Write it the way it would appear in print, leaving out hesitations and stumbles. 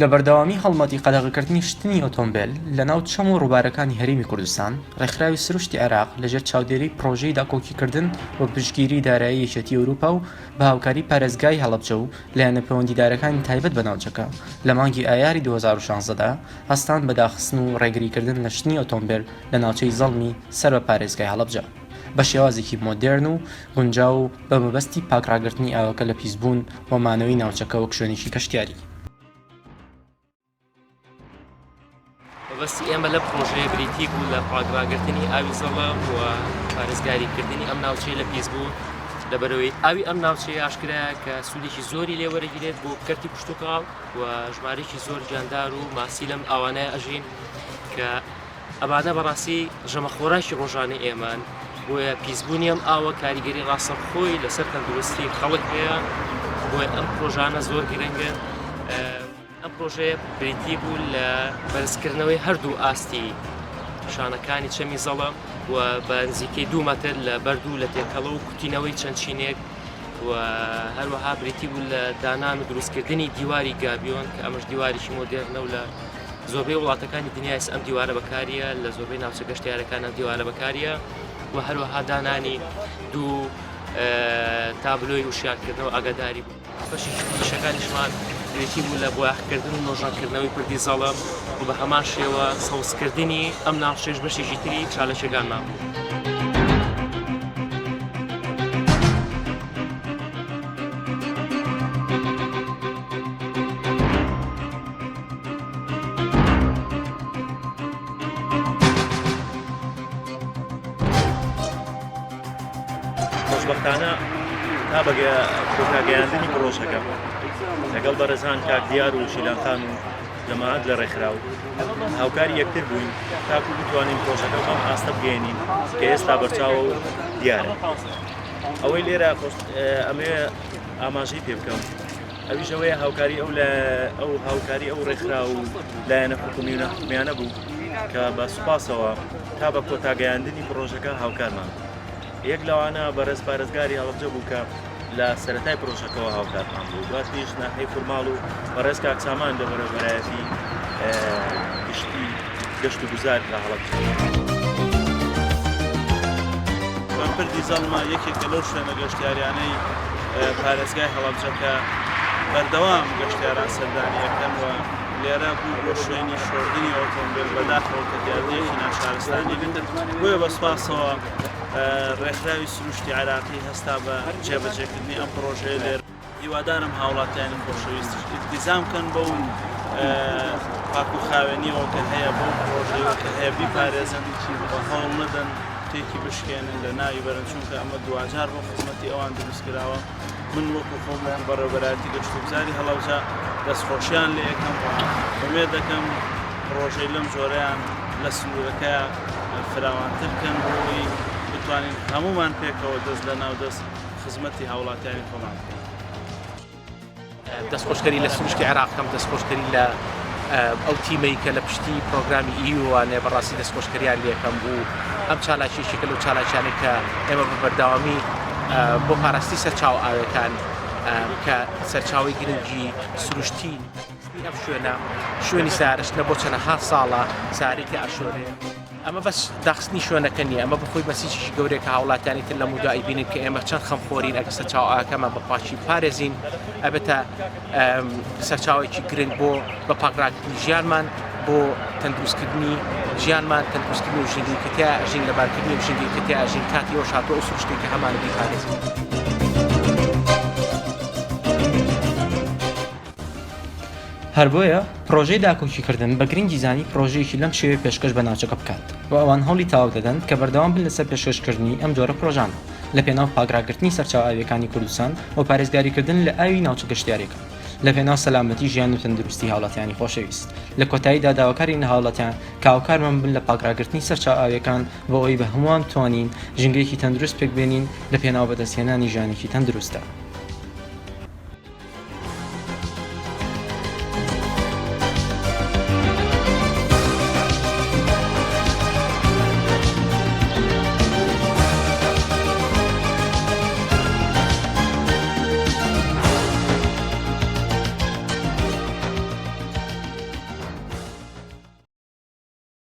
لە بەردەوامی هەڵمەتی قەدەغەکردنی شتنی ئۆتۆمبیل لە ناو چەم و ڕووبارەکانی هەرێمی کوردستان ڕێکخراوی سروشتی عێراق لەژێر چاودێری پرۆژەی داکۆکیکردن بۆ پشتگیری دارایی یەکێتی ئەوروپا و بە هاوکاری پارێزگای هەڵەبجە و لایەنە پەیوەندیدارەکانی تایبەت بە ناوچەکە لە مانگی ئایاری 2016دا هەستان بە داخستن و ڕێگریکردن لە شتنی ئۆتۆمبیل لە ناوچەی زەڵمی سەر بە پارێزگای هەڵەبجە بە شێوازێکی مۆدێرن و گونجاو و بە مەبەستی پاکڕاگرتنی ئاوەکە لە پیسبوون و مانەوەی ناوچەکە وەک شوێنێکی کەشتیاری. بەستی ئێمە لە پرۆژەیە بریتی بوو لە پاکڕاگرتنی ئاوی زەڵم و پارێزگاریکردنی ئەم ناوچەی لە پیسبوون لەبەرەوەی ئاوی ئەم ناوچەیە ئاشکرایە کە سوودێکی زۆری لێوەرەگیرێت بۆ کەرتی پشتوکاڵ و ژمارەیەکی زۆر جاندار و ماسی لەم ئاوانەیە ئەژین کە ئەمانە بەڕاستی ژەمەخۆراشی ڕۆژانەی ئێمان بۆیە پیسبوونی ئەم ئاوە کاریگەری ڕاستەوخۆی لەسەر تەندروستی خەڵک هەیە بۆیە ئەم پرۆژانە زۆر گرنگن. ئەم پرۆژەیە بریتی بوو لە بەرزکردنەوەی هەردوو ئاستی شانەکانی چەمی زەڵم و بە نزیکەی 2 مەتر لە بەردوو لە تێکەڵە و کوتینەوەی چەند چینێک و هەروەها بریتی بوو لە دانان و دروستکردنی دیواری گابیۆن کە ئەمەش دیواریشی مۆدێرنە و لە زۆربەی وڵاتەکانی دنیای ئەم دیوارە بەکاریە لە زۆربەی ناوچە گەشتیارەکان ئەم دیوارە بەکاریە و هەروەها دانانی دوو تابلۆی وشارکردنەوە ئاگاداری بوو. بەشی شەکانیشمان بریتی بوو لە بۆیاغکردن و نۆژانکردنەوەی کوردی زەڵم و بە هەمان شێوە سەوزکردنی ئەم ناوچەش بەشێکی تری چالەشەکانمان بوو. خۆشبەختانە تا بەگەیاندنی پرۆژەکە لەگەڵ بەڕێزان کاک دیار و شیلانخان و جەماعەت لە ڕێکخراو هاوکاری یەکتر بووین تاکو بتوانین پرۆژەکە بەم ئاستە بگەێنین کە ئێستا بەرچاوە و دیارە. ئەوەی لێرە ئەمێ ئاماژەی پێ بکەم ئەویش ئەوەیە هاوکاری ئەو ڕێکخرا و لایەنە حکومی و نەحکومیانە بوو کە بە سوپاسەوە تا بە کۆتاگەیاندنی پرۆژەکە هاوکارمان. یەک لەوانە بەڕێز پارێزگاری هەڵەبجە بوو کە لە سەرەتای پرۆژەکەەوە هاوکارمان بوو دواتریش ناحەی فورماڵ و بەڕێز کاک سامان لە بەرەبەرایەتی گشتی گەشت و گوزار لە هەڵەبجە. پردی زەڵمە یەکێکە لەو شوێنە گەشتیاریانەی پارێزگای هەڵەبجە کە بەردەوام گەشتیاران سەردانیەکەن و لێرە بوو بۆ شوێنی شۆردنی ئۆتۆمبیل بەداخەوە کە دیاردەیەکی ناشارستانی بێت. بۆیە بەسپاسەوە ڕێکخراوی سروشتی عێراقی هەستا بە جێبەجێکردنی ئەم پرۆژەیە لێرە. هیوادارم هاوڵاتیانی خۆشەویستیش ئیلتیزام بکەن بەو پاکوخاوێنیەوە کە هەیە بەو پرۆژەیەوە کە هەیە بیپارێزن بە هەوڵ نەدەن تێکی بشکێنن لە ناوی بەرن چونکە ئەمە دوجار بۆ خزمەتی ئەوان دروستکراوە. من وەکو خۆم بەڕێوەبەرایەتی گەشت و گوزاری هەڵەبجە دەستخۆشیان لێ یەکەم ئومێد دەکەم پرۆژەی لەم جۆرەیان لە سنوورەکە فراوانتر بکەن بۆی بتوانین هەمومان پێکەوە دەست لە ناو دەست خزمەتی هاوڵاتیانی خۆمان بکەین. دەستخۆشکەری لە سروشتی عێراقم دەستخۆشکەری لە ئەو تیمەی کە لە پشتی پرۆگرامی ئیوانێ بەڕاستی دەستخۆشکەریان لێکەم بوو ئەم چالاکیشێکە لەو چالاکیانێک کە ئێمە بە بەردەوامی بۆ پاراستی سەرچاو ئاوەکان کە سەرچاوی گرنگی سروشتی ئەم شوێنی سارشتە بۆ چەندەها ساڵە سارێکی ئاشۆرێ. ئەمە بەس داخستنی شوێنەکە نیە ئەمە بخۆی بەسیجی گەورەیە کە هاوڵاتیانی تر لە مودایی بینن کە ئێمە چەند خەمخۆرین ئەگە سەرچاو ئاکەمان بە پاچی پارێزین ئەبێتە سەرچاوێکی گرنگ بۆ بە پاکڕاگرتنی ژیانمان بۆ تەندروستکردنی ژیانمان تەندروستکردنی و ژینگەی کەتیا ئەژین لەبارکردنی و ژینگەی کەتیا ئەژین کاتی ئەو شاتۆ ئەو سروشتێکی هەمان بیپارێزین. هەر بۆیە پرۆژەی داکۆکیکردن بە گرنگی زانی پرۆژەیەکی لەم شێوەیە پێشکەش بە ناوچەکە بکات و ئەوان هەوڵی تاواو دەدەن کە بەردەوام بن لەسەر پێشکەشکردنی ئەم جۆرە پرۆژانە لە پێناو پاکڕاگرتنی سەرچاو ئاویەکانی کوردستان و پارێزگاریکردن لە ئاوی ناوچە گەشتیارەکە لە پێناو سەلامەتی ژیان و تەندروستی هاوڵاتیانی خۆشەویست. لە کۆتاییدا داواکاری هاوڵاتیان کاوکارمان بن لە پاکڕاگرتنی سەرچاو ئاویەکان بۆ ئەوەی بە هەمووان توانین ژینگەیەکی تەندروست پێکبێنین لە پێناو بەدەستهێنانی ژیانێکی تەندروستە.